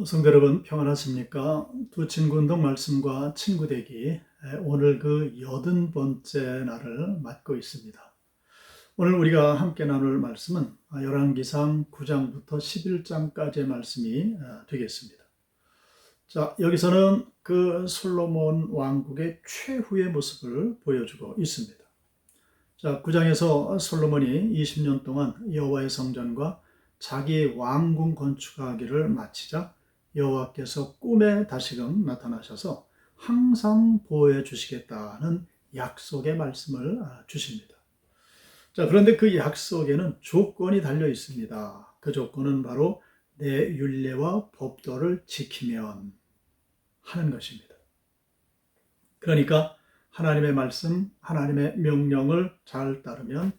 성도 여러분 평안하십니까? 두 친구 운동 말씀과 친구 되기 오늘 그 80번째 날을 맞고 있습니다. 오늘 우리가 함께 나눌 말씀은 열왕기상 9장부터 11장까지의 말씀이 되겠습니다. 자, 여기서는 그 솔로몬 왕국의 최후의 모습을 보여주고 있습니다. 자, 9장에서 솔로몬이 20년 동안 여호와의 성전과 자기 왕궁 건축하기를 마치자 여호와께서 꿈에 다시금 나타나셔서 항상 보호해 주시겠다는 약속의 말씀을 주십니다. 자, 그런데 그 약속에는 조건이 달려 있습니다. 그 조건은 바로 내 율례와 법도를 지키면 하는 것입니다. 그러니까 하나님의 말씀, 하나님의 명령을 잘 따르면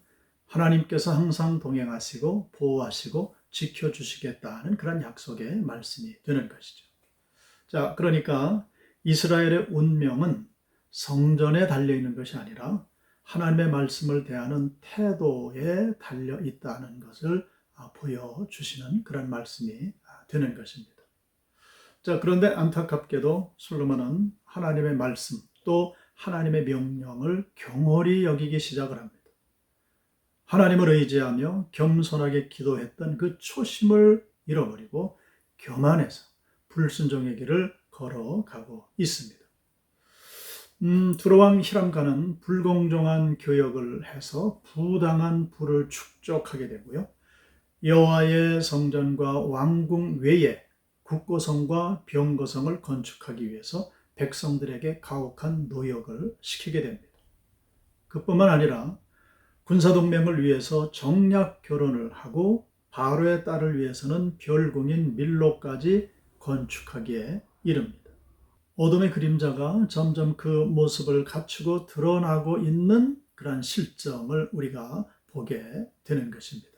하나님께서 항상 동행하시고 보호하시고 지켜주시겠다는 그런 약속의 말씀이 되는 것이죠. 자, 그러니까 이스라엘의 운명은 성전에 달려있는 것이 아니라 하나님의 말씀을 대하는 태도에 달려 있다는 것을 보여주시는 그런 말씀이 되는 것입니다. 자, 그런데 안타깝게도 솔로몬은 하나님의 말씀 또 하나님의 명령을 경홀히 여기기 시작을 합니다. 하나님을 의지하며 겸손하게 기도했던 그 초심을 잃어버리고 교만해서 불순종의 길을 걸어가고 있습니다. 두로왕 히람가는 불공정한 교역을 해서 부당한 부를 축적하게 되고요. 여호와의 성전과 왕궁 외에 국고성과 병거성을 건축하기 위해서 백성들에게 가혹한 노역을 시키게 됩니다. 그뿐만 아니라 군사동맹을 위해서 정략 결혼을 하고 바로의 딸을 위해서는 별궁인 밀로까지 건축하기에 이릅니다. 어둠의 그림자가 점점 그 모습을 갖추고 드러나고 있는 그러한 실정을 우리가 보게 되는 것입니다.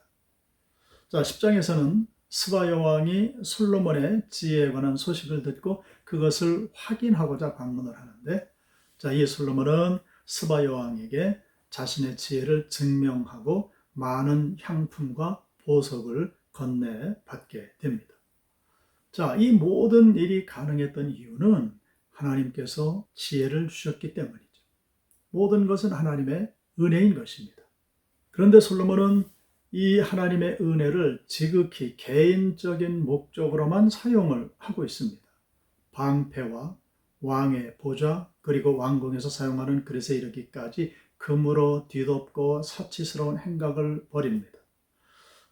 자, 10장에서는 스바 여왕이 솔로몬의 지혜에 관한 소식을 듣고 그것을 확인하고자 방문을 하는데, 자, 이 솔로몬은 스바 여왕에게 자신의 지혜를 증명하고 많은 향품과 보석을 건네받게 됩니다. 자, 이 모든 일이 가능했던 이유는 하나님께서 지혜를 주셨기 때문이죠. 모든 것은 하나님의 은혜인 것입니다. 그런데 솔로몬은 이 하나님의 은혜를 지극히 개인적인 목적으로만 사용을 하고 있습니다. 방패와 왕의 보좌 그리고 왕궁에서 사용하는 그릇에 이르기까지 금으로 뒤덮고 사치스러운 행각을 벌입니다.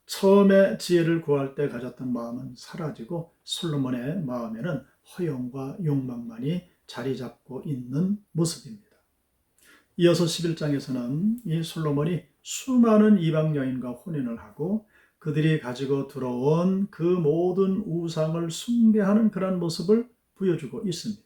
처음에 지혜를 구할 때 가졌던 마음은 사라지고 솔로몬의 마음에는 허영과 욕망만이 자리 잡고 있는 모습입니다. 이어서 11장에서는 이 솔로몬이 수많은 이방 여인과 혼인을 하고 그들이 가지고 들어온 그 모든 우상을 숭배하는 그런 모습을 보여주고 있습니다.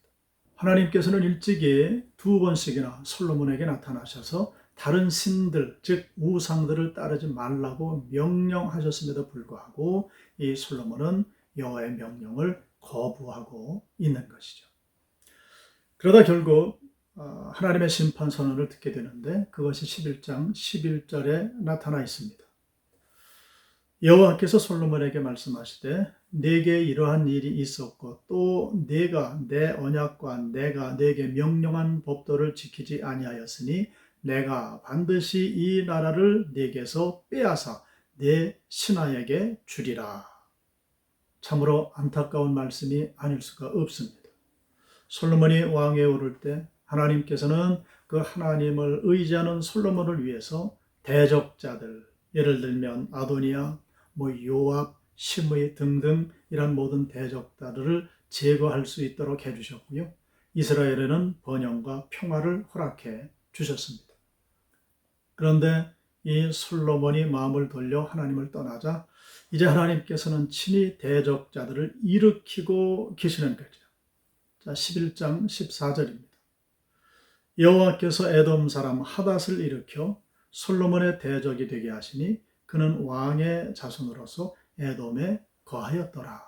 하나님께서는 일찍이 2번씩이나 솔로몬에게 나타나셔서 다른 신들, 즉 우상들을 따르지 말라고 명령하셨음에도 불구하고 이 솔로몬은 여호와의 명령을 거부하고 있는 것이죠. 그러다 결국 하나님의 심판 선언을 듣게 되는데 그것이 11장 11절에 나타나 있습니다. 여호와께서 솔로몬에게 말씀하시되 네게 이러한 일이 있었고 또 네가 내 언약과 내가 네게 명령한 법도를 지키지 아니하였으니 내가 반드시 이 나라를 네게서 빼앗아 네 신하에게 주리라. 참으로 안타까운 말씀이 아닐 수가 없습니다. 솔로몬이 왕위에 오를 때 하나님께서는 그 하나님을 의지하는 솔로몬을 위해서 대적자들, 예를 들면 아도니아, 요압, 시므이 등등 이런 모든 대적자들을 제거할 수 있도록 해주셨고요. 이스라엘에는 번영과 평화를 허락해 주셨습니다. 그런데 이 솔로몬이 마음을 돌려 하나님을 떠나자 이제 하나님께서는 친히 대적자들을 일으키고 계시는 거죠. 자, 11장 14절입니다. 여호와께서 에돔 사람 하닷을 일으켜 솔로몬의 대적이 되게 하시니 그는 왕의 자손으로서 에돔에 거하였더라.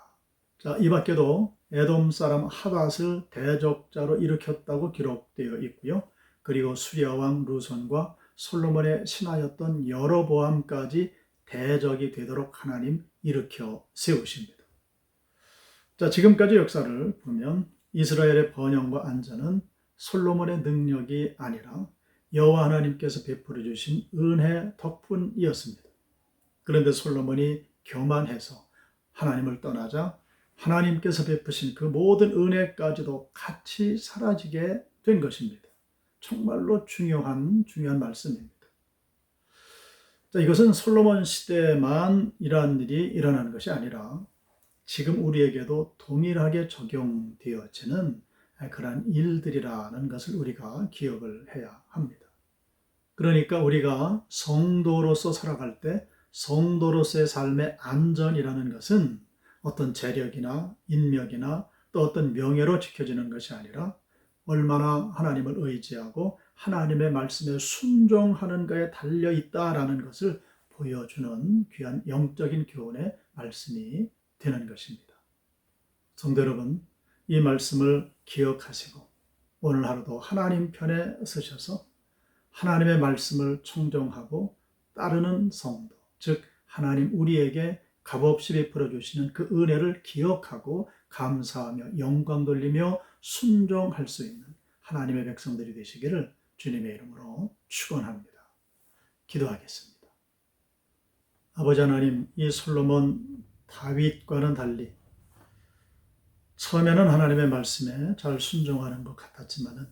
자, 이 밖에도 에돔 사람 하닷을 대적자로 일으켰다고 기록되어 있고요. 그리고 수리아 왕 루손과 솔로몬의 신하였던 여로보암까지 대적이 되도록 하나님 일으켜 세우십니다. 자, 지금까지 역사를 보면 이스라엘의 번영과 안전은 솔로몬의 능력이 아니라 여호와 하나님께서 베풀어 주신 은혜 덕분이었습니다. 그런데 솔로몬이 교만해서 하나님을 떠나자 하나님께서 베푸신 그 모든 은혜까지도 같이 사라지게 된 것입니다. 정말로 중요한 말씀입니다. 자, 이것은 솔로몬 시대만 이러한 일이 일어나는 것이 아니라 지금 우리에게도 동일하게 적용되어지는 그러한 일들이라는 것을 우리가 기억을 해야 합니다. 그러니까 우리가 성도로서 살아갈 때 성도로서의 삶의 안전이라는 것은 어떤 재력이나 인력이나 또 어떤 명예로 지켜지는 것이 아니라 얼마나 하나님을 의지하고 하나님의 말씀에 순종하는가에 달려 있다라는 것을 보여주는 귀한 영적인 교훈의 말씀이 되는 것입니다. 성도 여러분, 이 말씀을 기억하시고 오늘 하루도 하나님 편에 서셔서 하나님의 말씀을 청종하고 따르는 성도, 즉 하나님 우리에게 값없이 베풀어 주시는 그 은혜를 기억하고 감사하며 영광 돌리며 순종할 수 있는 하나님의 백성들이 되시기를 주님의 이름으로 축원합니다. 기도하겠습니다. 아버지 하나님, 이 솔로몬 다윗과는 달리 처음에는 하나님의 말씀에 잘 순종하는 것 같았지만은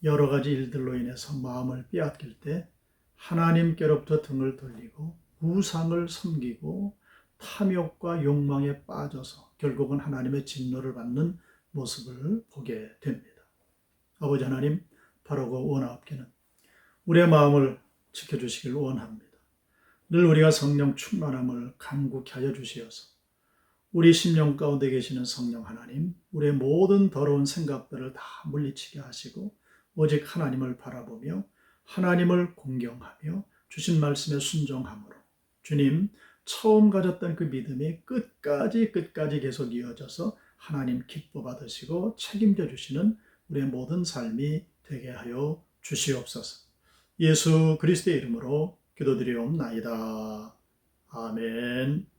여러 가지 일들로 인해서 마음을 빼앗길 때 하나님께로부터 등을 돌리고 우상을 섬기고 탐욕과 욕망에 빠져서 결국은 하나님의 진노를 받는 모습을 보게 됩니다. 아버지 하나님, 바로 그 원하옵기는 우리의 마음을 지켜주시길 원합니다. 늘 우리가 성령 충만함을 간곡히 하여 주시어서 우리 심령 가운데 계시는 성령 하나님, 우리의 모든 더러운 생각들을 다 물리치게 하시고 오직 하나님을 바라보며 하나님을 공경하며 주신 말씀에 순종함으로 주님 처음 가졌던 그 믿음이 끝까지 계속 이어져서 하나님 기뻐 받으시고 책임져 주시는 우리의 모든 삶이 되게 하여 주시옵소서. 예수 그리스도의 이름으로 기도드리옵나이다. 아멘.